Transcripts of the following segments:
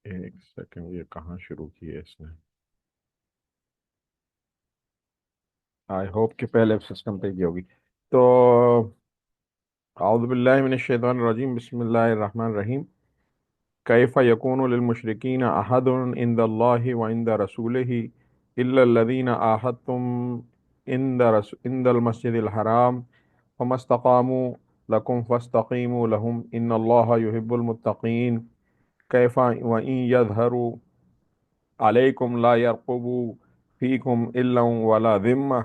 ایک سیکنڈ، یہ کہاں شروع کی ہے اس نے؟ آئی ہوپ کہ پہلے سسٹم پہ کی ہوگی تو اعوذ باللہ من الشیطان الرجیم، بسم اللہ الرحمن الرحیم۔ کیف یکون للمشرکین عہد عند اللہ وعند رسولہ الا الذین عاہدتم عند المسجد الحرام فما استقاموا لکم فاستقیموا لهم ان اللہ یحب المتقین۔ کیف وإن یظہروا علیکم لا یرقبوا فیکم الا ولا ذمہ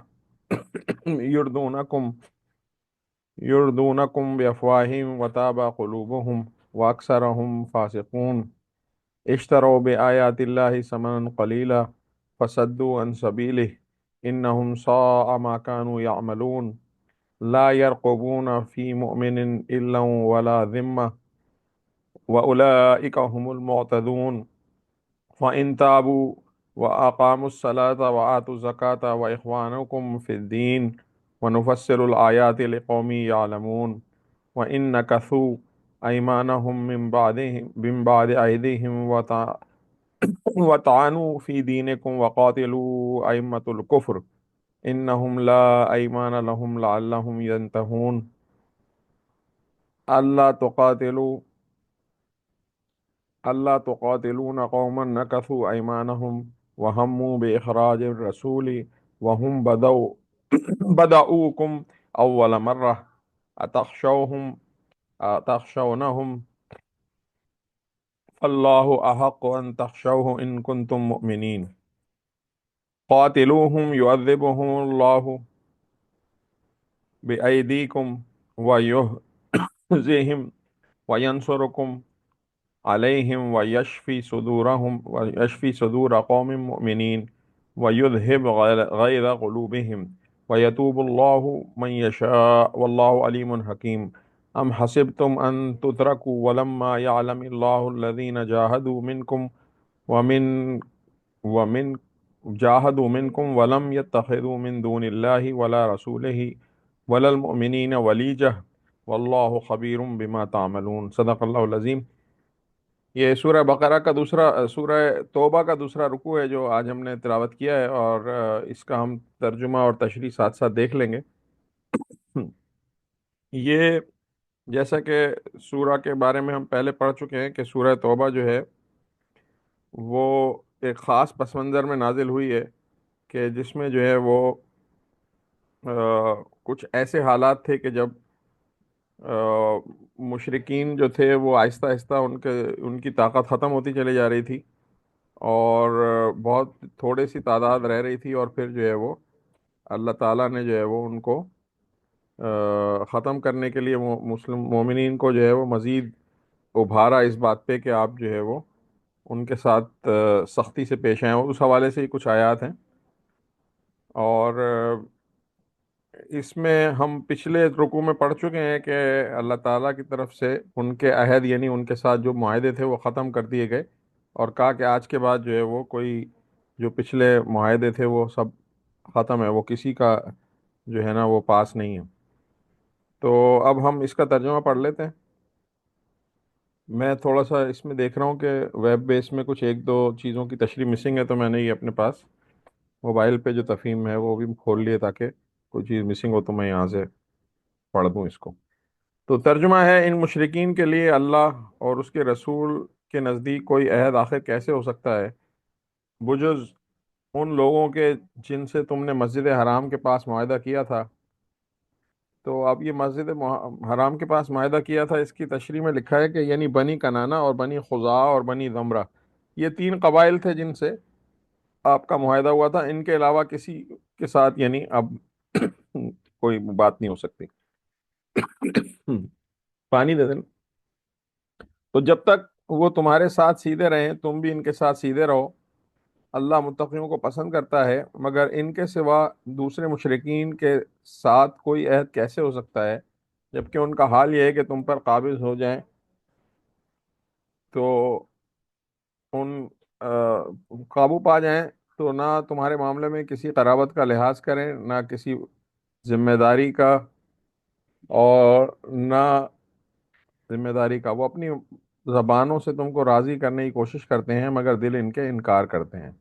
یردونکم یردونکم بافواہہم وتابى قلوبہم واکثرہم فاسقون۔ اشتروا بآیات اللہ ثمنا قلیلا فصدوا عن سبیلہ انہم ساء ما كانوا یعملون۔ لا يرقبون في مؤمن الا ولا ذمہ واولئک هم المعتدون۔ فإن تابوا وأقاموا الصلاة وآتوا الزكاة وإخوانكم في الدين ونفسر الآيات لقوم يعلمون۔ وإن نكثوا أيمانهم من بعد أيديهم وطعنوا في دينكم وقاتلوا أئمة الكفر إنهم لا أيمان لهم لعلهم ينتهون۔ ألا تقاتلون قوما نكثوا أيمانهم وهموا بإخراج الرسول وهم بدؤوكم أول مرة أتخشونهم فالله أحق أن تخشوه إن كنتم مؤمنين۔ قاتلوهم يعذبهم الله بأيديكم ويخزهم وينصركم عليهم ويشفي صدور قوم مؤمنين ويذهب غيظ قلوبهم ويتوب الله من يشاء والله عليم حكيم۔ أم حسبتم أن تتركوا ولما يعلم الله الذين جاهدوا منكم ومن ومن جاهدوا منكم ولم يتخذوا من دون الله ولا رسوله ولا المؤمنين وليجة والله خبير بما تعملون۔ صدق اللہ العظیم۔ یہ سورہ بقرہ کا سورہ توبہ کا دوسرا رکوع ہے جو آج ہم نے تلاوت کیا ہے، اور اس کا ہم ترجمہ اور تشریح ساتھ ساتھ دیکھ لیں گے۔ یہ جیسا کہ سورہ کے بارے میں ہم پہلے پڑھ چکے ہیں کہ سورہ توبہ جو ہے وہ ایک خاص پس منظر میں نازل ہوئی ہے کہ جس میں جو ہے وہ کچھ ایسے حالات تھے کہ جب مشرکین جو تھے وہ آہستہ آہستہ ان کی طاقت ختم ہوتی چلی جا رہی تھی، اور بہت تھوڑی سی تعداد رہ رہی تھی، اور پھر جو ہے وہ اللہ تعالیٰ نے جو ہے وہ ان کو ختم کرنے کے لیے مسلم مومنین کو جو ہے وہ مزید ابھارا اس بات پہ کہ آپ جو ہے وہ ان کے ساتھ سختی سے پیش آئیں۔ اس حوالے سے ہی کچھ آیات ہیں، اور اس میں ہم پچھلے رکوع میں پڑھ چکے ہیں کہ اللہ تعالیٰ کی طرف سے ان کے عہد، یعنی ان کے ساتھ جو معاہدے تھے وہ ختم کر دیے گئے، اور کہا کہ آج کے بعد جو ہے وہ کوئی جو پچھلے معاہدے تھے وہ سب ختم ہے، وہ کسی کا جو ہے نا وہ پاس نہیں ہے۔ تو اب ہم اس کا ترجمہ پڑھ لیتے ہیں۔ میں تھوڑا سا اس میں دیکھ رہا ہوں کہ ویب بیس میں کچھ ایک دو چیزوں کی تشریح مسنگ ہے، تو میں نے یہ اپنے پاس موبائل پہ جو تفہیم ہے وہ بھی کھول لیے تاکہ کوئی چیز مسنگ ہو تو میں یہاں سے پڑھ دوں اس کو۔ تو ترجمہ ہے: ان مشرکین کے لیے اللہ اور اس کے رسول کے نزدیک کوئی عہد آخر کیسے ہو سکتا ہے بجز ان لوگوں کے جن سے تم نے مسجد حرام کے پاس معاہدہ کیا تھا۔ تو اب یہ مسجد حرام کے پاس معاہدہ کیا تھا، اس کی تشریح میں لکھا ہے کہ یعنی بنی کنانہ اور بنی خزاعہ اور بنی زمرہ، یہ تین قبائل تھے جن سے آپ کا معاہدہ ہوا تھا، ان کے علاوہ کسی کے ساتھ یعنی اب کوئی بات نہیں ہو سکتی۔ پانی دے دیں۔ تو جب تک وہ تمہارے ساتھ سیدھے رہیں تم بھی ان کے ساتھ سیدھے رہو۔ اللہ متقیوں کو پسند کرتا ہے، مگر ان کے سوا دوسرے مشرکین کے ساتھ کوئی عہد کیسے ہو سکتا ہے جبکہ ان کا حال یہ ہے کہ تم پر قابض ہو جائیں تو ان قابو پا جائیں تو نہ تمہارے معاملے میں کسی قرابت کا لحاظ کریں، نہ کسی ذمہ داری کا، اور نہ ذمہ داری کا وہ اپنی زبانوں سے تم کو راضی کرنے کی کوشش کرتے ہیں مگر دل ان کے انکار کرتے ہیں۔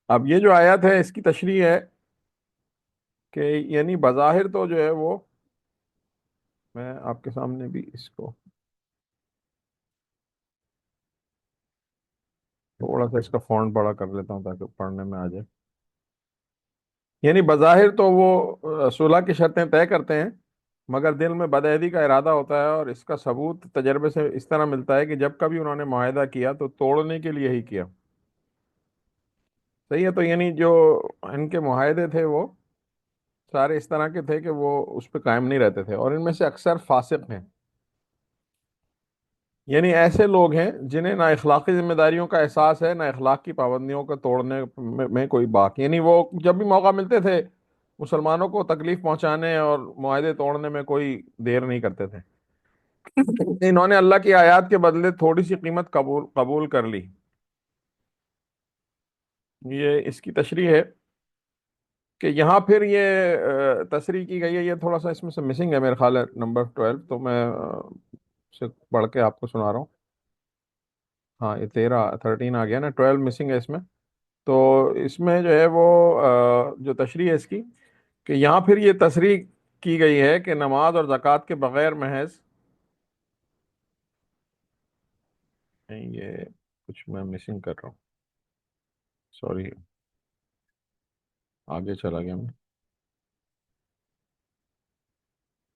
اب یہ جو آیت ہے اس کی تشریح ہے کہ یعنی بظاہر تو جو ہے وہ، میں آپ کے سامنے بھی اس کو تھوڑا سا اس کا فونٹ بڑا کر لیتا ہوں تاکہ پڑھنے میں آ جائے۔ یعنی بظاہر تو وہ صلح کی شرطیں طے کرتے ہیں، مگر دل میں بدعہدی کا ارادہ ہوتا ہے، اور اس کا ثبوت تجربے سے اس طرح ملتا ہے کہ جب کبھی انہوں نے معاہدہ کیا تو توڑنے کے لیے ہی کیا۔ صحیح ہے، تو یعنی جو ان کے معاہدے تھے وہ سارے اس طرح کے تھے کہ وہ اس پہ قائم نہیں رہتے تھے، اور ان میں سے اکثر فاسق ہیں، یعنی ایسے لوگ ہیں جنہیں نہ اخلاقی ذمہ داریوں کا احساس ہے، نہ اخلاق کی پابندیوں کو توڑنے میں کوئی باک، یعنی وہ جب بھی موقع ملتے تھے مسلمانوں کو تکلیف پہنچانے اور معاہدے توڑنے میں کوئی دیر نہیں کرتے تھے۔ انہوں نے اللہ کی آیات کے بدلے تھوڑی سی قیمت قبول قبول کر لی۔ یہ اس کی تشریح ہے کہ یہاں پھر یہ تصریح کی گئی ہے، یہ تھوڑا سا اس میں سے مسنگ ہے میرے خیال ہے نمبر 12، تو میں سے پڑھ کے آپ کو سنا رہا ہوں۔ ہاں یہ 13 آ گیا نا، 12 مسنگ ہے اس میں۔ تو اس میں جو ہے وہ جو تشریح ہے اس کی، کہ یہاں پھر یہ تصریح کی گئی ہے کہ نماز اور زکوٰۃ کے بغیر محض، نہیں یہ کچھ میں مسنگ کر رہا ہوں، سوری، آگے چلا گیا میں۔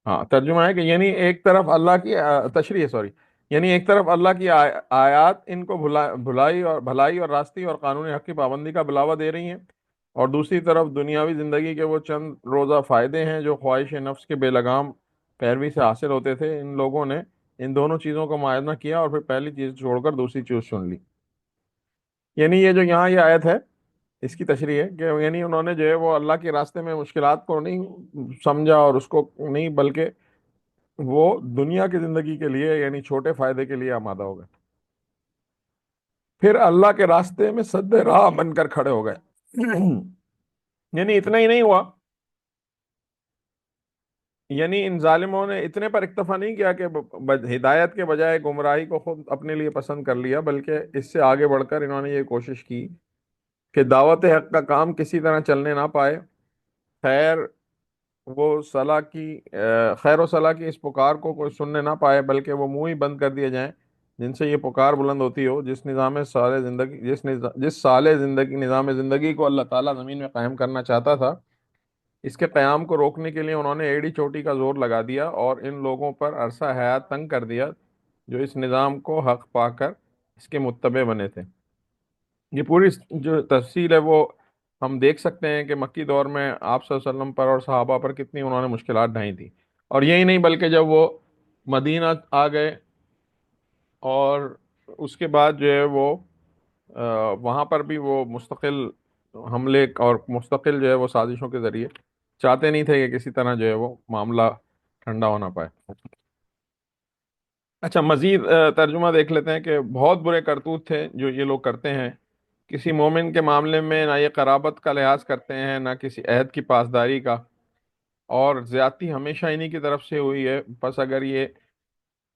ہاں ترجمہ ہے کہ یعنی ایک طرف اللہ کی تشریح ہے، سوری، یعنی ایک طرف اللہ کی آیات ان کو بھلائی اور راستی اور قانونی حق کی پابندی کا بلاوا دے رہی ہیں، اور دوسری طرف دنیاوی زندگی کے وہ چند روزہ فائدے ہیں جو خواہش نفس کے بے لگام پیروی سے حاصل ہوتے تھے۔ ان لوگوں نے ان دونوں چیزوں کا موازنہ کیا اور پھر پہلی چیز چھوڑ کر دوسری چیز چن لی۔ یعنی یہ جو یہاں یہ آیت ہے اس کی تشریح ہے کہ یعنی انہوں نے جو ہے وہ اللہ کے راستے میں مشکلات کو نہیں سمجھا اور اس کو نہیں، بلکہ وہ دنیا کی زندگی کے لیے یعنی چھوٹے فائدے کے لیے آمادہ ہو گئے، پھر اللہ کے راستے میں سد راہ بن کر کھڑے ہو گئے۔ یعنی اتنا ہی نہیں ہوا، یعنی ان ظالموں نے اتنے پر اکتفا نہیں کیا کہ ہدایت کے بجائے گمراہی کو خود اپنے لیے پسند کر لیا، بلکہ اس سے آگے بڑھ کر انہوں نے یہ کوشش کی کہ دعوت حق کا کام کسی طرح چلنے نہ پائے، خیر خیر و صلاح کی اس پکار کو کوئی سننے نہ پائے، بلکہ وہ منہ ہی بند کر دیے جائیں جن سے یہ پکار بلند ہوتی ہو۔ جس سالے زندگی نظام زندگی کو اللہ تعالیٰ زمین میں قائم کرنا چاہتا تھا، اس کے قیام کو روکنے کے لیے انہوں نے ایڑی چوٹی کا زور لگا دیا اور ان لوگوں پر عرصہ حیات تنگ کر دیا جو اس نظام کو حق پا کر اس کے متبع بنے تھے۔ یہ پوری جو تفصیل ہے وہ ہم دیکھ سکتے ہیں کہ مکی دور میں آپ صلی اللہ علیہ وسلم پر اور صحابہ پر کتنی انہوں نے مشکلات ڈھائی تھی، اور یہی نہیں بلکہ جب وہ مدینہ آ گئے اور اس کے بعد جو ہے وہ وہاں پر بھی وہ مستقل حملے اور مستقل جو ہے وہ سازشوں کے ذریعے چاہتے نہیں تھے کہ کسی طرح جو ہے وہ معاملہ ٹھنڈا ہونا پائے۔ اچھا مزید ترجمہ دیکھ لیتے ہیں کہ بہت برے کرتوت تھے جو یہ لوگ کرتے ہیں، کسی مومن کے معاملے میں نہ یہ قرابت کا لحاظ کرتے ہیں نہ کسی عہد کی پاسداری کا، اور زیادتی ہمیشہ انہی کی طرف سے ہوئی ہے، بس اگر یہ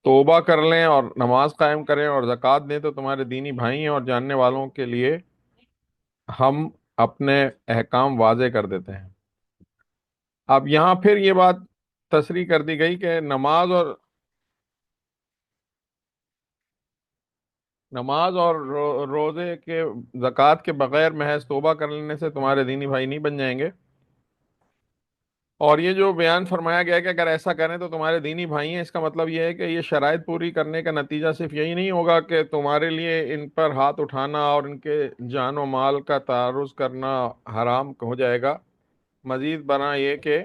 توبہ کر لیں اور نماز قائم کریں اور زکوٰۃ دیں تو تمہارے دینی بھائی ہیں، اور جاننے والوں کے لیے ہم اپنے احکام واضح کر دیتے ہیں۔ اب یہاں پھر یہ بات تصریح کر دی گئی کہ نماز اور روزے کے زکوٰۃ کے بغیر محض توبہ کر لینے سے تمہارے دینی بھائی نہیں بن جائیں گے، اور یہ جو بیان فرمایا گیا کہ اگر ایسا کریں تو تمہارے دینی بھائی ہیں، اس کا مطلب یہ ہے کہ یہ شرائط پوری کرنے کا نتیجہ صرف یہی نہیں ہوگا کہ تمہارے لیے ان پر ہاتھ اٹھانا اور ان کے جان و مال کا تعرض کرنا حرام ہو جائے گا، مزید برآں یہ کہ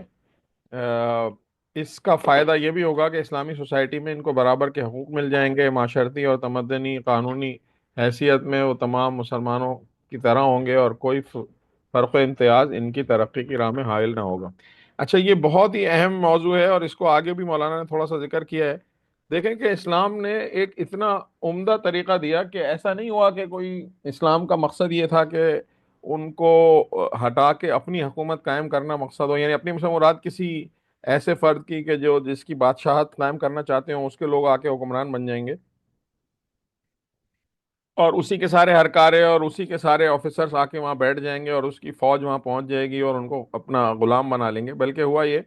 آ، اس کا فائدہ یہ بھی ہوگا کہ اسلامی سوسائٹی میں ان کو برابر کے حقوق مل جائیں گے، معاشرتی اور تمدنی قانونی حیثیت میں وہ تمام مسلمانوں کی طرح ہوں گے، اور کوئی فرق و امتیاز ان کی ترقی کی راہ میں حائل نہ ہوگا۔ اچھا یہ بہت ہی اہم موضوع ہے، اور اس کو آگے بھی مولانا نے تھوڑا سا ذکر کیا ہے۔ دیکھیں کہ اسلام نے ایک اتنا عمدہ طریقہ دیا کہ ایسا نہیں ہوا کہ کوئی اسلام کا مقصد یہ تھا کہ ان کو ہٹا کے اپنی حکومت قائم کرنا مقصد ہو، یعنی اپنی سے مراد کسی ایسے فرد کی کہ جو جس کی بادشاہت قائم کرنا چاہتے ہوں، اس کے لوگ آ کے حکمران بن جائیں گے، اور اسی کے سارے ہرکارے اور اسی کے سارے آفیسرز آ کے وہاں بیٹھ جائیں گے، اور اس کی فوج وہاں پہنچ جائے گی اور ان کو اپنا غلام بنا لیں گے۔ بلکہ ہوا یہ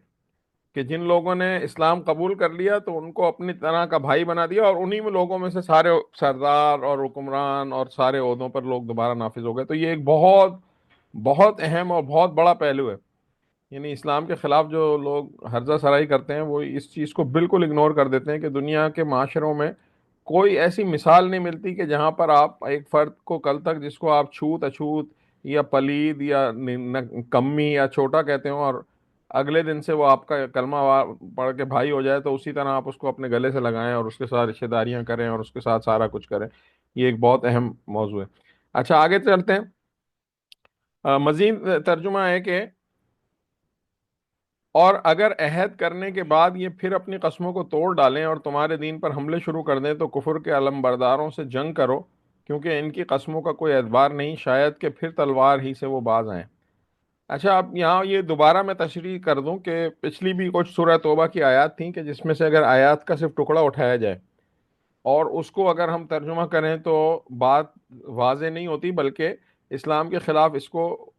کہ جن لوگوں نے اسلام قبول کر لیا تو ان کو اپنی طرح کا بھائی بنا دیا، اور انہی میں لوگوں میں سے سارے سردار اور حکمران اور سارے عہدوں پر لوگ دوبارہ نافذ ہو گئے۔ تو یہ ایک بہت بہت اہم اور بہت بڑا پہلو ہے۔ یعنی اسلام کے خلاف جو لوگ ہرزہ سرائی کرتے ہیں وہ اس چیز کو بالکل اگنور کر دیتے ہیں کہ دنیا کے معاشروں میں کوئی ایسی مثال نہیں ملتی کہ جہاں پر آپ ایک فرد کو کل تک جس کو آپ چھوت اچھوت یا پلید یا کمی یا چھوٹا کہتے ہوں، اور اگلے دن سے وہ آپ کا کلمہ پڑھ کے بھائی ہو جائے تو اسی طرح آپ اس کو اپنے گلے سے لگائیں اور اس کے ساتھ رشتہ داریاں کریں اور اس کے ساتھ سارا کچھ کریں۔ یہ ایک بہت اہم موضوع ہے۔ اچھا، آگے چلتے ہیں۔ مزید ترجمہ ہے کہ اور اگر عہد کرنے کے بعد یہ پھر اپنی قسموں کو توڑ ڈالیں اور تمہارے دین پر حملے شروع کر دیں تو کفر کے علم برداروں سے جنگ کرو، کیونکہ ان کی قسموں کا کوئی اعتبار نہیں، شاید کہ پھر تلوار ہی سے وہ باز آئیں۔ اچھا، اب یہاں یہ دوبارہ میں تشریح کر دوں کہ پچھلی بھی کچھ سورہ توبہ کی آیات تھیں کہ جس میں سے اگر آیات کا صرف ٹکڑا اٹھایا جائے اور اس کو اگر ہم ترجمہ کریں تو بات واضح نہیں ہوتی، بلکہ اسلام کے خلاف اس کو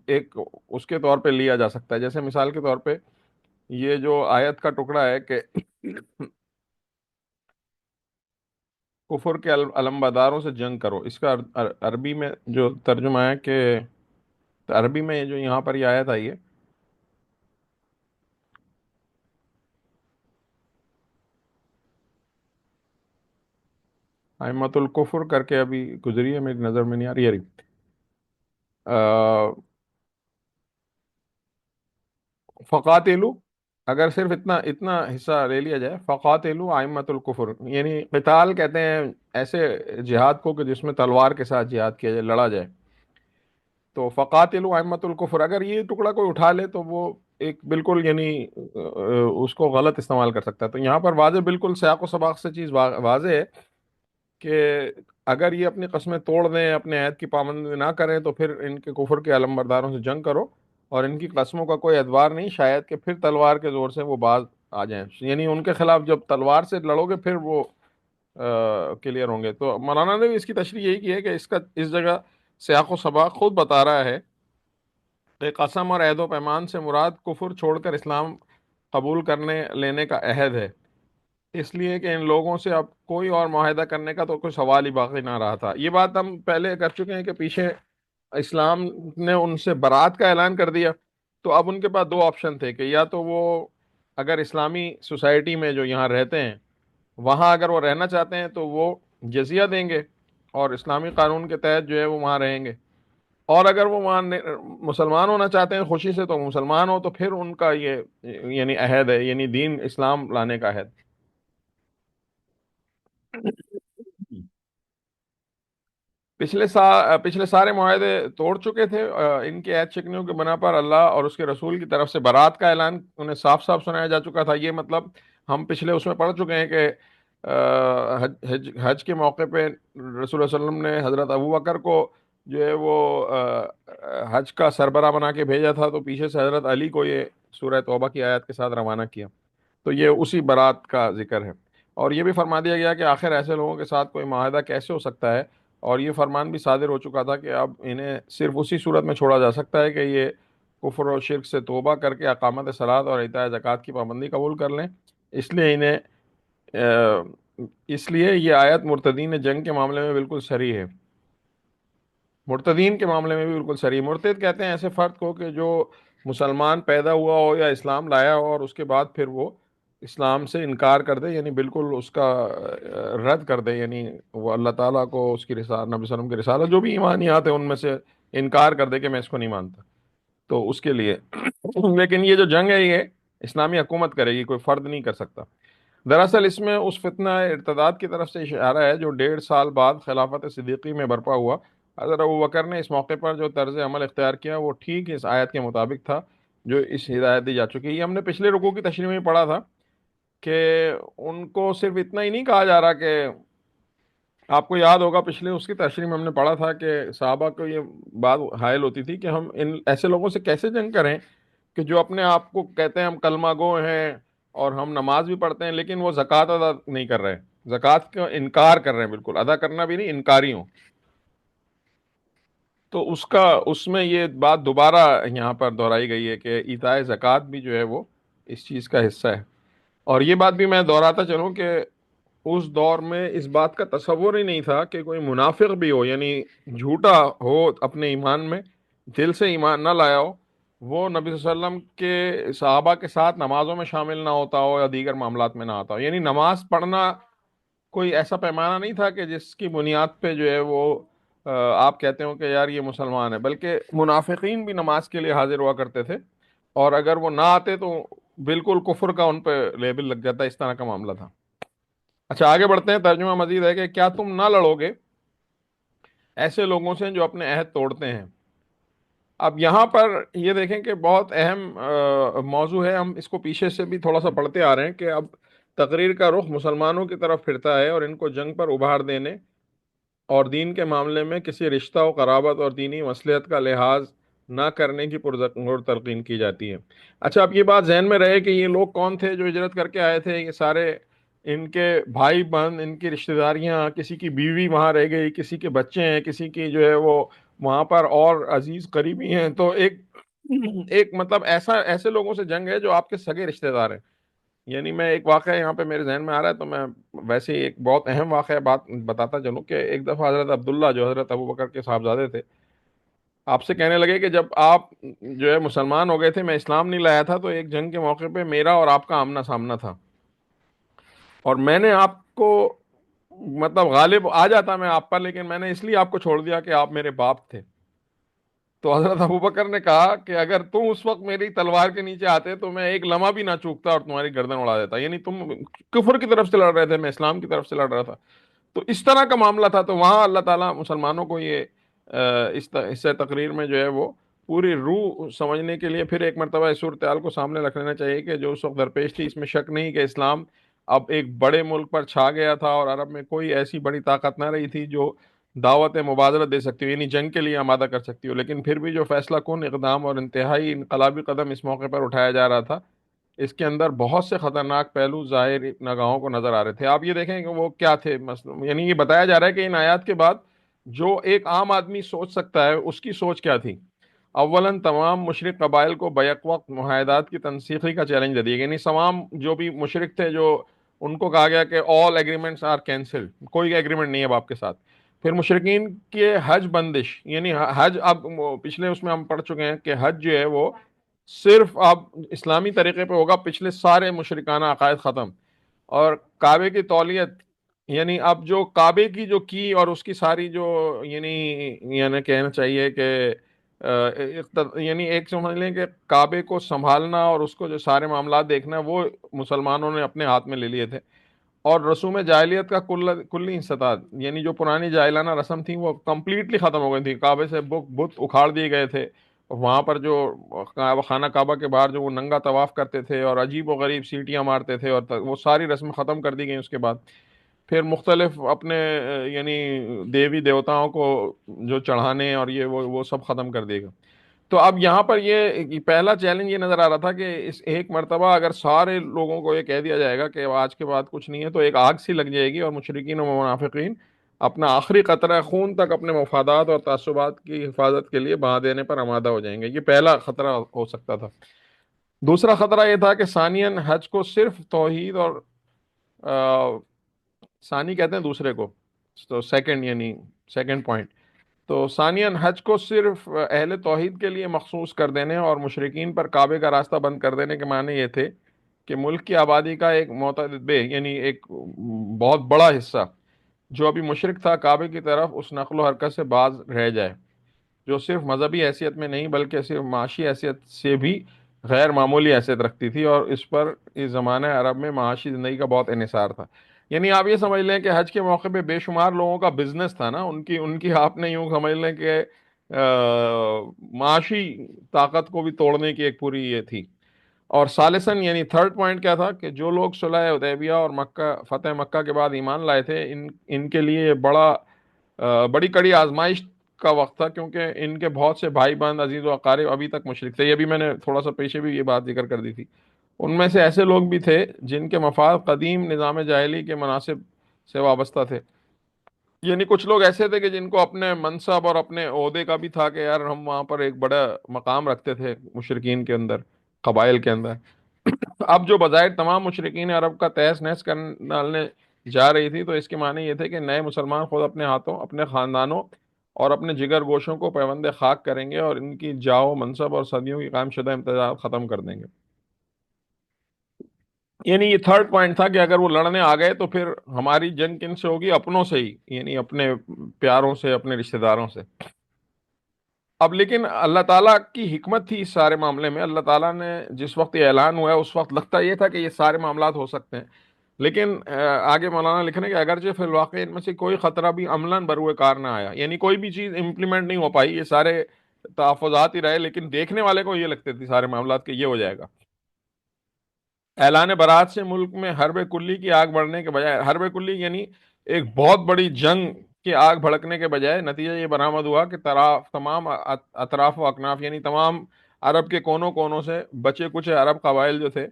ایک اس کے طور پہ لیا جا سکتا ہے۔ جیسے مثال کے طور پہ یہ جو آیت کا ٹکڑا ہے کہ کفر کے علمبرداروں سے جنگ کرو، اس کا عربی میں جو ترجمہ ہے کہ عربی میں جو یہاں پر یہ آیت آئی ہے، ائمۃ الکفر کر کے ابھی گزری ہے، میری نظر میں نہیں آ رہی ہے۔ فقاتلو، اگر صرف اتنا اتنا حصہ لے لیا جائے، فقاتلو ائمۃ الکفر، یعنی قتال کہتے ہیں ایسے جہاد کو کہ جس میں تلوار کے ساتھ جہاد کیا جائے، لڑا جائے۔ تو فقاتلو ائمۃ الکفر اگر یہ ٹکڑا کوئی اٹھا لے تو وہ ایک بالکل یعنی اس کو غلط استعمال کر سکتا ہے۔ تو یہاں پر واضح، بالکل سیاق و سباق سے چیز واضح ہے کہ اگر یہ اپنی قسمیں توڑ دیں، اپنے عہد کی پابندی نہ کریں، تو پھر ان کے کفر کے علم برداروں سے جنگ کرو، اور ان کی قسموں کا کوئی اعتبار نہیں، شاید کہ پھر تلوار کے زور سے وہ باز آ جائیں۔ یعنی ان کے خلاف جب تلوار سے لڑو گے پھر وہ کلیئر ہوں گے۔ تو مولانا نے بھی اس کی تشریح یہی کی ہے کہ اس جگہ سیاق و سباق خود بتا رہا ہے کہ قسم اور عہد و پیمان سے مراد کفر چھوڑ کر اسلام قبول کرنے لینے کا عہد ہے، اس لیے کہ ان لوگوں سے اب کوئی اور معاہدہ کرنے کا تو کوئی سوال ہی باقی نہ رہا تھا۔ یہ بات ہم پہلے کر چکے ہیں کہ پیچھے اسلام نے ان سے برات کا اعلان کر دیا، تو اب ان کے پاس دو آپشن تھے کہ یا تو وہ اگر اسلامی سوسائٹی میں جو یہاں رہتے ہیں وہاں اگر وہ رہنا چاہتے ہیں تو وہ جزیہ دیں گے اور اسلامی قانون کے تحت جو ہے وہ وہاں رہیں گے، اور اگر وہ وہاں مسلمان ہونا چاہتے ہیں خوشی سے تو مسلمان ہو، تو پھر ان کا یہ یعنی عہد ہے، یعنی دین اسلام لانے کا عہد۔ پچھلے سارے معاہدے توڑ چکے تھے، ان کے عہد شکنیوں کے بنا پر اللہ اور اس کے رسول کی طرف سے برات کا اعلان انہیں صاف صاف سنایا جا چکا تھا۔ یہ مطلب ہم پچھلے اس میں پڑھ چکے ہیں کہ حج کے موقع پہ رسول اللہ علیہ وسلم نے حضرت ابو بکر کو جو ہے وہ حج کا سربراہ بنا کے بھیجا تھا، تو پیچھے سے حضرت علی کو یہ سورہ توبہ کی آیت کے ساتھ روانہ کیا۔ تو یہ اسی برات کا ذکر ہے، اور یہ بھی فرما دیا گیا کہ آخر ایسے لوگوں کے ساتھ کوئی معاہدہ کیسے ہو سکتا ہے، اور یہ فرمان بھی صادر ہو چکا تھا کہ اب انہیں صرف اسی صورت میں چھوڑا جا سکتا ہے کہ یہ کفر و شرک سے توبہ کر کے اقامت صلاۃ اور ایتاء زکوٰۃ کی پابندی قبول کر لیں۔ اس لیے انہیں اس لیے یہ آیت مرتدین جنگ کے معاملے میں بالکل صریح ہے، مرتدین کے معاملے میں بھی بالکل صریح۔ مرتد کہتے ہیں ایسے فرد کو کہ جو مسلمان پیدا ہوا ہو یا اسلام لایا ہو اور اس کے بعد پھر وہ اسلام سے انکار کر دے، یعنی بالکل اس کا رد کر دے، یعنی وہ اللہ تعالیٰ کو، اس کی رسالت، نبی صلی اللہ علیہ وسلم کی رسالت، جو بھی ایمانیات ہیں ان میں سے انکار کر دے کہ میں اس کو نہیں مانتا، تو اس کے لیے لیکن یہ جو جنگ ہے یہ اسلامی حکومت کرے گی، کوئی فرد نہیں کر سکتا۔ دراصل اس میں اس فتنہ ارتداد کی طرف سے اشارہ ہے جو 1.5 سال بعد خلافت صدیقی میں برپا ہوا۔ حضرت ابوبکر نے اس موقع پر جو طرز عمل اختیار کیا وہ ٹھیک اس آیت کے مطابق تھا جو اس ہدایت دی جا چکی ہے۔ یہ ہم نے پچھلے رکوع کی تشریح میں پڑھا تھا کہ ان کو صرف اتنا ہی نہیں کہا جا رہا کہ آپ کو یاد ہوگا پچھلے اس کی تشریح میں ہم نے پڑھا تھا کہ صحابہ کو یہ بات حائل ہوتی تھی کہ ہم ان ایسے لوگوں سے کیسے جنگ کریں کہ جو اپنے آپ کو کہتے ہیں ہم کلمہ گو ہیں اور ہم نماز بھی پڑھتے ہیں، لیکن وہ زکوٰۃ ادا نہیں کر رہے، زکوٰۃ کا انکار کر رہے ہیں، بالکل ادا کرنا بھی نہیں، انکاری ہوں، تو اس میں یہ بات دوبارہ یہاں پر دہرائی گئی ہے کہ ایتاء زکوٰۃ بھی جو ہے وہ اس چیز کا حصہ ہے۔ اور یہ بات بھی میں دہراتا چلوں کہ اس دور میں اس بات کا تصور ہی نہیں تھا کہ کوئی منافق بھی ہو، یعنی جھوٹا ہو اپنے ایمان میں، دل سے ایمان نہ لایا ہو، وہ نبی صلی اللہ علیہ وسلم کے صحابہ کے ساتھ نمازوں میں شامل نہ ہوتا ہو یا دیگر معاملات میں نہ آتا ہو، یعنی نماز پڑھنا کوئی ایسا پیمانہ نہیں تھا کہ جس کی بنیاد پہ جو ہے وہ آپ کہتے ہو کہ یار یہ مسلمان ہے، بلکہ منافقین بھی نماز کے لیے حاضر ہوا کرتے تھے، اور اگر وہ نہ آتے تو بالکل کفر کا ان پہ لیبل لگ جاتا، اس طرح کا معاملہ تھا۔ اچھا آگے بڑھتے ہیں، ترجمہ مزید ہے کہ کیا تم نہ لڑو گے ایسے لوگوں سے جو اپنے عہد توڑتے ہیں۔ اب یہاں پر یہ دیکھیں کہ بہت اہم موضوع ہے، ہم اس کو پیچھے سے بھی تھوڑا سا پڑھتے آ رہے ہیں کہ اب تقریر کا رخ مسلمانوں کی طرف پھرتا ہے اور ان کو جنگ پر ابھار دینے اور دین کے معاملے میں کسی رشتہ و قرابت اور دینی مصلحت کا لحاظ نہ کرنے کی پرزور تلقین کی جاتی ہے۔ اچھا اب یہ بات ذہن میں رہے کہ یہ لوگ کون تھے جو ہجرت کر کے آئے تھے، یہ سارے ان کے بھائی بہن، ان کی رشتہ داریاں، کسی کی بیوی وہاں رہ گئی، کسی کے بچے ہیں، کسی کی جو ہے وہ وہاں پر اور عزیز قریبی ہیں، تو ایک مطلب ایسے لوگوں سے جنگ ہے جو آپ کے سگے رشتہ دار ہیں۔ یعنی میں ایک واقعہ یہاں پہ میرے ذہن میں آ رہا ہے، تو میں ویسے ہی ایک بہت اہم واقعہ بات بتاتا چلوں کہ ایک دفعہ حضرت عبداللہ جو حضرت ابوبکر کے صاحبزادے تھے، آپ سے کہنے لگے کہ جب آپ جو ہے مسلمان ہو گئے تھے، میں اسلام نہیں لایا تھا، تو ایک جنگ کے موقع پہ میرا اور آپ کا آمنا سامنا تھا، اور میں نے آپ کو مطلب غالب آ جاتا میں آپ پر، لیکن میں نے اس لیے آپ کو چھوڑ دیا کہ آپ میرے باپ تھے۔ تو حضرت ابوبکر نے کہا کہ اگر تم اس وقت میری تلوار کے نیچے آتے تو میں ایک لمحہ بھی نہ چوکتا اور تمہاری گردن اڑا دیتا، یعنی تم کفر کی طرف سے لڑ رہے تھے، میں اسلام کی طرف سے لڑ رہا تھا، تو اس طرح کا معاملہ تھا۔ تو وہاں اللہ تعالیٰ مسلمانوں کو یہ اس سے تقریر میں جو ہے وہ پوری روح سمجھنے کے لیے پھر ایک مرتبہ اس صورتحال کو سامنے رکھ لینا چاہیے کہ جو اس وقت درپیش تھی، اس میں شک نہیں کہ اسلام اب ایک بڑے ملک پر چھا گیا تھا، اور عرب میں کوئی ایسی بڑی طاقت نہ رہی تھی جو دعوت مبادلہ دے سکتی ہو، یعنی جنگ کے لیے آمادہ کر سکتی ہو، لیکن پھر بھی جو فیصلہ کن اقدام اور انتہائی انقلابی قدم اس موقع پر اٹھایا جا رہا تھا، اس کے اندر بہت سے خطرناک پہلو ظاہر نگاہوں کو نظر آ رہے تھے۔ آپ یہ دیکھیں کہ وہ کیا تھے، یعنی یہ بتایا جا رہا ہے کہ ان آیات کے بعد جو ایک عام آدمی سوچ سکتا ہے اس کی سوچ کیا تھی۔ اولاً تمام مشرک قبائل کو بیک وقت معاہدات کی تنسیخی کا چیلنج دے دیا گیا، یعنی تمام جو بھی مشرک تھے، جو ان کو کہا گیا کہ آل ایگریمنٹس آر کینسلڈ، کوئی ایگریمنٹ نہیں ہے اب آپ کے ساتھ۔ پھر مشرکین کے حج بندش، یعنی حج اب پچھلے اس میں ہم پڑھ چکے ہیں کہ حج جو ہے وہ صرف اب اسلامی طریقے پہ ہوگا، پچھلے سارے مشرکانہ عقائد ختم، اور کعبے کی تولیت، یعنی اب جو کعبے کی جو کی اور اس کی ساری جو یعنی کہنا چاہیے کہ یعنی ایک سمجھ لیں کہ کعبے کو سنبھالنا اور اس کو جو سارے معاملات دیکھنا، وہ مسلمانوں نے اپنے ہاتھ میں لے لیے تھے، اور رسوم جاہلیت کا کلی انسداد، یعنی جو پرانی جاہلانہ رسم تھی وہ کمپلیٹلی ختم ہو گئی تھی، کعبے سے بت اکھاڑ دیے گئے تھے، وہاں پر جو خانہ کعبہ کے باہر جو وہ ننگا طواف کرتے تھے اور عجیب و غریب سیٹیاں مارتے تھے، اور وہ ساری رسم ختم کر دی گئی۔ اس کے بعد پھر مختلف اپنے یعنی دیوی دیوتاؤں کو جو چڑھانے اور وہ سب ختم کر دے گا۔ تو اب یہاں پر یہ پہلا چیلنج یہ نظر آ رہا تھا کہ اس ایک مرتبہ اگر سارے لوگوں کو یہ کہہ دیا جائے گا کہ آج کے بعد کچھ نہیں ہے، تو ایک آگ سی لگ جائے گی، اور مشرکین و منافقین اپنا آخری قطرہ خون تک اپنے مفادات اور تعصبات کی حفاظت کے لیے بہا دینے پر آمادہ ہو جائیں گے۔ یہ پہلا خطرہ ہو سکتا تھا۔ دوسرا خطرہ یہ تھا کہ ثانیاً حج کو صرف توحید اور ثانی کہتے ہیں دوسرے کو، تو سیکنڈ، یعنی سیکنڈ پوائنٹ، تو ثانیاً حج کو صرف اہل توحید کے لیے مخصوص کر دینے اور مشرکین پر کعبے کا راستہ بند کر دینے کے معنی یہ تھے کہ ملک کی آبادی کا ایک معتدل یعنی ایک بہت بڑا حصہ جو ابھی مشرک تھا، کعبے کی طرف اس نقل و حرکت سے باز رہ جائے، جو صرف مذہبی حیثیت میں نہیں بلکہ صرف معاشی حیثیت سے بھی غیر معمولی حیثیت رکھتی تھی، اور اس پر اس زمانہ عرب میں معاشی زندگی کا بہت انحصار تھا۔ یعنی آپ یہ سمجھ لیں کہ حج کے موقع پہ بے شمار لوگوں کا بزنس تھا نا، ان کی آپ نے یوں سمجھ لیں کہ معاشی طاقت کو بھی توڑنے کی ایک پوری یہ تھی۔ اور ثالثاً یعنی تھرڈ پوائنٹ کیا تھا کہ جو لوگ صلح حدیبیہ اور فتح مکہ کے بعد ایمان لائے تھے، ان کے لیے بڑی کڑی آزمائش کا وقت تھا، کیونکہ ان کے بہت سے بھائی بہن عزیز و اقارب ابھی تک مشرک تھے. یہ بھی میں نے تھوڑا سا پیچھے بھی یہ بات ذکر کر دی تھی. ان میں سے ایسے لوگ بھی تھے جن کے مفاد قدیم نظام جاہلی کے مناسب سے وابستہ تھے. یعنی کچھ لوگ ایسے تھے کہ جن کو اپنے منصب اور اپنے عہدے کا بھی تھا کہ یار ہم وہاں پر ایک بڑا مقام رکھتے تھے مشرکین کے اندر، قبائل کے اندر. اب جو بظاہر تمام مشرکین عرب کا تہس نہس کرنے ڈالنے جا رہی تھی، تو اس کے معنی یہ تھے کہ نئے مسلمان خود اپنے ہاتھوں، اپنے خاندانوں اور اپنے جگر گوشوں کو پیوند خاک کریں گے اور ان کی جاؤ منصب اور صدیوں کی قائم شدہ امتیازات ختم کر دیں گے. یعنی یہ تھرڈ پوائنٹ تھا کہ اگر وہ لڑنے آ گئے تو پھر ہماری جنگ کن سے ہوگی؟ اپنوں سے ہی، یعنی اپنے پیاروں سے، اپنے رشتہ داروں سے. اب لیکن اللہ تعالیٰ کی حکمت تھی اس سارے معاملے میں. اللہ تعالیٰ نے جس وقت یہ اعلان ہوا ہے اس وقت لگتا یہ تھا کہ یہ سارے معاملات ہو سکتے ہیں، لیکن آگے مولانا لکھ رہے ہیں کہ اگرچہ فی الواقع ان میں سے کوئی خطرہ بھی عملاً بروئے کار نہ آیا، یعنی کوئی بھی چیز امپلیمنٹ نہیں ہو پائی، یہ سارے تحفظات ہی رہے، لیکن دیکھنے والے کو یہ لگتے تھے سارے معاملات کہ یہ ہو جائے گا. اعلان برات سے ملک میں حرب کلی کی آگ بڑھنے کے بجائے، حرب کلی یعنی ایک بہت بڑی جنگ کی آگ بھڑکنے کے بجائے، نتیجہ یہ برآمد ہوا کہ تمام اطراف و اکناف، یعنی تمام عرب کے کونوں کونوں سے بچے کچھ عرب قبائل جو تھے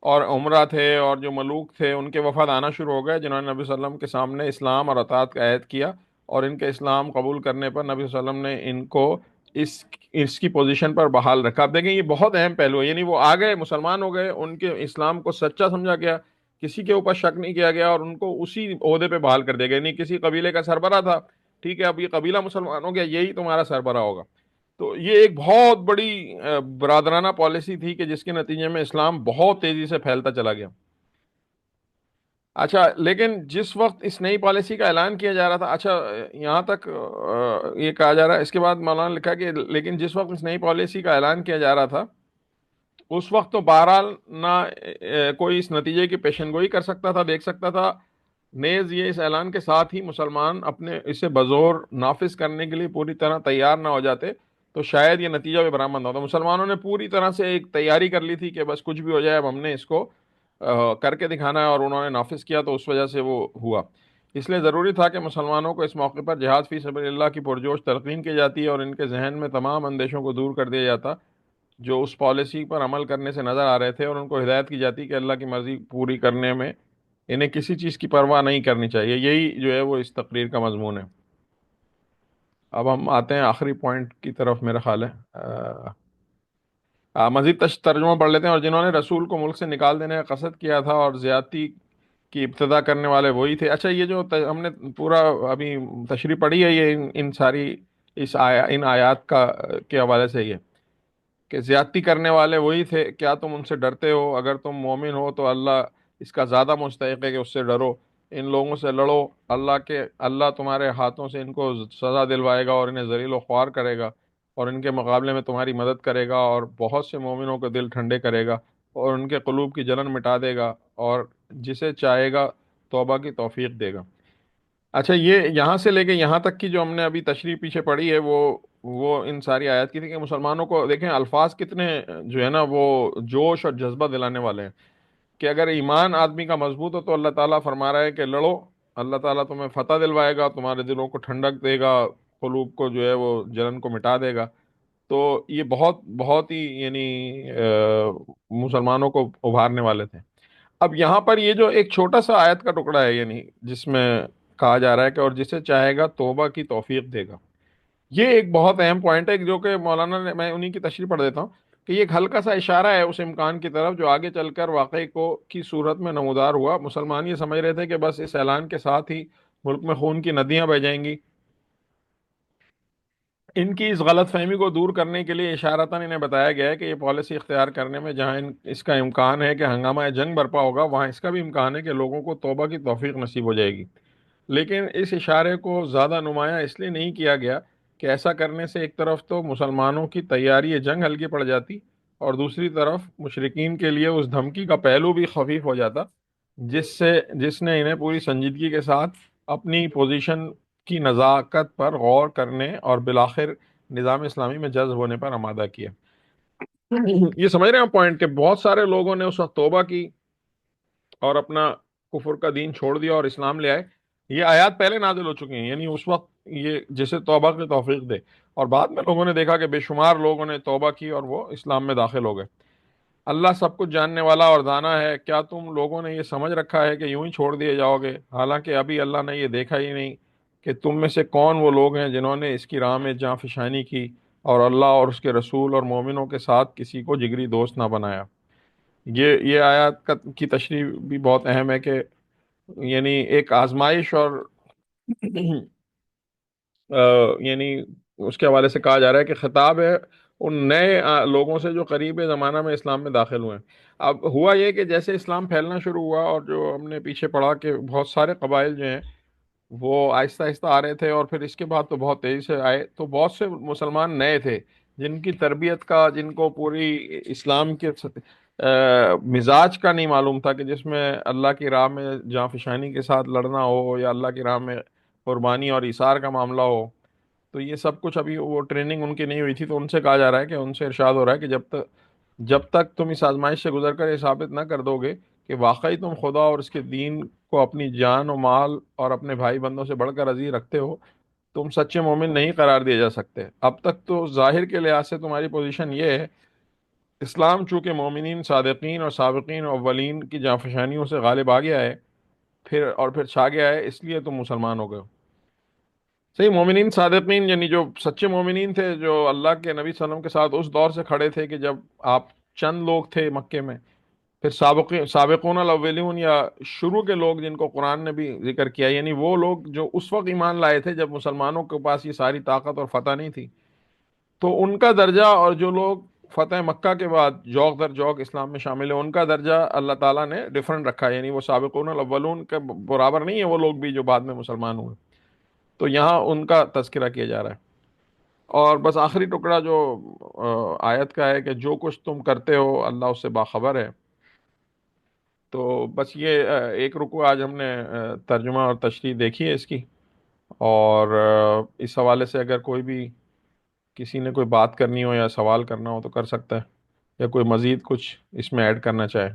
اور عمرہ تھے اور جو ملوک تھے، ان کے وفد آنا شروع ہو گئے، جنہوں نے نبی صلی اللہ علیہ وسلم کے سامنے اسلام اور اطاعت کا عہد کیا. اور ان کے اسلام قبول کرنے پر نبی صلی اللہ علیہ وسلم نے ان کو اس اس کی پوزیشن پر بحال رکھا. اب دیکھیں یہ بہت اہم پہلو ہے، یعنی وہ آ گئے، مسلمان ہو گئے، ان کے اسلام کو سچا سمجھا گیا، کسی کے اوپر شک نہیں کیا گیا اور ان کو اسی عہدے پہ بحال کر دیا گیا. یعنی کسی قبیلے کا سربراہ تھا، ٹھیک ہے اب یہ قبیلہ مسلمان ہو گیا، یہی تمہارا سربراہ ہوگا. تو یہ ایک بہت بڑی برادرانہ پالیسی تھی کہ جس کے نتیجے میں اسلام بہت تیزی سے پھیلتا چلا گیا. اچھا لیکن جس وقت اس نئی پالیسی کا اعلان کیا جا رہا تھا، اچھا یہاں تک یہ کہا جا رہا ہے، اس کے بعد مولانا نے لکھا کہ لیکن جس وقت اس نئی پالیسی کا اعلان کیا جا رہا تھا اس وقت تو بہرحال نہ کوئی اس نتیجے کی پیشن گوئی کر سکتا تھا، دیکھ سکتا تھا، نیز یہ اس اعلان کے ساتھ ہی مسلمان اپنے اسے بزور نافذ کرنے کے لیے پوری طرح تیار نہ ہو جاتے تو شاید یہ نتیجہ بھی برآمد نہ ہوتا. مسلمانوں نے پوری طرح سے ایک تیاری کر لی تھی کہ بس کچھ بھی ہو جائے اب ہم نے اس کو کر کے دکھانا ہے، اور انہوں نے نافذ کیا تو اس وجہ سے وہ ہوا. اس لیے ضروری تھا کہ مسلمانوں کو اس موقع پر جہاد فی سبیل اللہ کی پرجوش تلقین کی جاتی اور ان کے ذہن میں تمام اندیشوں کو دور کر دیا جاتا جو اس پالیسی پر عمل کرنے سے نظر آ رہے تھے، اور ان کو ہدایت کی جاتی کہ اللہ کی مرضی پوری کرنے میں انہیں کسی چیز کی پرواہ نہیں کرنی چاہیے. یہی جو ہے وہ اس تقریر کا مضمون ہے. اب ہم آتے ہیں آخری پوائنٹ کی طرف میرا خیال ہے. مزید ترجمہ پڑھ لیتے ہیں. اور جنہوں نے رسول کو ملک سے نکال دینے کا قصد کیا تھا اور زیادتی کی ابتدا کرنے والے وہی تھے. اچھا یہ جو ہم نے پورا ابھی تشریح پڑھی ہے یہ ان ساری ان آیات کا کے حوالے سے یہ کہ زیادتی کرنے والے وہی تھے. کیا تم ان سے ڈرتے ہو؟ اگر تم مومن ہو تو اللہ اس کا زیادہ مستحق ہے کہ اس سے ڈرو. ان لوگوں سے لڑو، اللہ تمہارے ہاتھوں سے ان کو سزا دلوائے گا اور انہیں ذلیل و خوار کرے گا اور ان کے مقابلے میں تمہاری مدد کرے گا اور بہت سے مومنوں کے دل ٹھنڈے کرے گا اور ان کے قلوب کی جلن مٹا دے گا اور جسے چاہے گا توبہ کی توفیق دے گا. اچھا یہ یہاں سے لے کے یہاں تک کی جو ہم نے ابھی تشریح پیچھے پڑھی ہے وہ ان ساری آیات کی تھی کہ مسلمانوں کو دیکھیں الفاظ کتنے جو ہے نا وہ جوش اور جذبہ دلانے والے ہیں کہ اگر ایمان آدمی کا مضبوط ہو تو اللہ تعالیٰ فرما رہا ہے کہ لڑو، اللہ تعالیٰ تمہیں فتح دلوائے گا، تمہارے دلوں کو ٹھنڈک دے گا، قلوب کو جو ہے وہ جلن کو مٹا دے گا. تو یہ بہت بہت ہی یعنی مسلمانوں کو ابھارنے والے تھے. اب یہاں پر یہ جو ایک چھوٹا سا آیت کا ٹکڑا ہے یعنی جس میں کہا جا رہا ہے کہ اور جسے چاہے گا توبہ کی توفیق دے گا، یہ ایک بہت اہم پوائنٹ ہے جو کہ مولانا نے، میں انہی کی تشریح پڑھ دیتا ہوں کہ یہ ایک ہلکا سا اشارہ ہے اس امکان کی طرف جو آگے چل کر واقعی کو کی صورت میں نمودار ہوا. مسلمان یہ سمجھ رہے تھے کہ بس اس اعلان کے ساتھ ہی ملک میں خون کی ندیاں بہ جائیں گی. ان کی اس غلط فہمی کو دور کرنے کے لیے اشارتاً انہیں بتایا گیا ہے کہ یہ پالیسی اختیار کرنے میں جہاں اس کا امکان ہے کہ ہنگامہ جنگ برپا ہوگا، وہاں اس کا بھی امکان ہے کہ لوگوں کو توبہ کی توفیق نصیب ہو جائے گی. لیکن اس اشارے کو زیادہ نمایاں اس لیے نہیں کیا گیا کہ ایسا کرنے سے ایک طرف تو مسلمانوں کی تیاری جنگ ہلکی پڑ جاتی اور دوسری طرف مشرکین کے لیے اس دھمکی کا پہلو بھی خفیف ہو جاتا جس نے انہیں پوری سنجیدگی کے ساتھ اپنی پوزیشن کی نزاکت پر غور کرنے اور بالآخر نظام اسلامی میں جذب ہونے پر آمادہ کیا. یہ سمجھ رہے ہیں پوائنٹ کہ بہت سارے لوگوں نے اس وقت توبہ کی اور اپنا کفر کا دین چھوڑ دیا اور اسلام لے آئے، یہ آیات پہلے نازل ہو چکی ہیں، یعنی اس وقت یہ جسے توبہ کی توفیق دے، اور بعد میں لوگوں نے دیکھا کہ بے شمار لوگوں نے توبہ کی اور وہ اسلام میں داخل ہو گئے۔ اللہ سب کچھ جاننے والا اور دانا ہے، کیا تم لوگوں نے یہ سمجھ رکھا ہے کہ یوں ہی چھوڑ دیے جاؤ گے، حالانکہ ابھی اللہ نے یہ دیکھا ہی نہیں کہ تم میں سے کون وہ لوگ ہیں جنہوں نے اس کی راہ میں جاں فشانی کی، اور اللہ اور اس کے رسول اور مومنوں کے ساتھ کسی کو جگری دوست نہ بنایا۔ یہ آیات کی تشریح بھی بہت اہم ہے کہ یعنی ایک آزمائش اور یعنی اس کے حوالے سے کہا جا رہا ہے کہ خطاب ہے ان نئے لوگوں سے جو قریب زمانہ میں اسلام میں داخل ہوئے ہیں۔ اب ہوا یہ کہ جیسے اسلام پھیلنا شروع ہوا، اور جو ہم نے پیچھے پڑھا کہ بہت سارے قبائل جو ہیں وہ آہستہ آہستہ آ رہے تھے، اور پھر اس کے بعد تو بہت تیزی سے آئے، تو بہت سے مسلمان نئے تھے جن کی تربیت کا، جن کو پوری اسلام کے مزاج کا نہیں معلوم تھا کہ جس میں اللہ کی راہ میں جاں فشانی کے ساتھ لڑنا ہو یا اللہ کی راہ میں قربانی اور ایثار کا معاملہ ہو۔ تو یہ سب کچھ ابھی وہ ٹریننگ ان کی نہیں ہوئی تھی، تو ان سے کہا جا رہا ہے کہ ان سے ارشاد ہو رہا ہے کہ جب تک تم اس آزمائش سے گزر کر یہ ثابت نہ کر دو گے کہ واقعی تم خدا اور اس کے دین کو اپنی جان و مال اور اپنے بھائی بندوں سے بڑھ کر عزیز رکھتے ہو، تم سچے مومن نہیں قرار دیے جا سکتے۔ اب تک تو ظاہر کے لحاظ سے تمہاری پوزیشن یہ ہے، اسلام چونکہ مومنین صادقین اور سابقین اولین کی جانفشانیوں سے غالب آ گیا ہے، پھر چھا گیا ہے، اس لیے تم مسلمان ہو گئے ہو۔ صحیح، مومنین صادقین یعنی جو سچے مومنین تھے، جو اللہ کے نبی صلی اللہ علیہ وسلم کے ساتھ اس دور سے کھڑے تھے کہ جب آپ چند لوگ تھے مکے میں، پھر سابقون الاولون یا شروع کے لوگ جن کو قرآن نے بھی ذکر کیا، یعنی وہ لوگ جو اس وقت ایمان لائے تھے جب مسلمانوں کے پاس یہ ساری طاقت اور فتح نہیں تھی، تو ان کا درجہ، اور جو لوگ فتح مکہ کے بعد جوق در جوق اسلام میں شامل ہیں، ان کا درجہ اللہ تعالیٰ نے ڈیفرنٹ رکھا ہے، یعنی وہ سابقون الاولون کے برابر نہیں ہے وہ لوگ بھی جو بعد میں مسلمان ہوئے۔ تو یہاں ان کا تذکرہ کیا جا رہا ہے۔ اور بس آخری ٹکڑا جو آیت کا ہے کہ جو کچھ تم کرتے ہو اللہ اس سے باخبر ہے۔ تو بس یہ ایک رکوع آج ہم نے ترجمہ اور تشریح دیکھی ہے اس کی، اور اس حوالے سے اگر کوئی بھی کسی نے کوئی بات کرنی ہو یا سوال کرنا ہو تو کر سکتا ہے، یا کوئی مزید کچھ اس میں ایڈ کرنا چاہے۔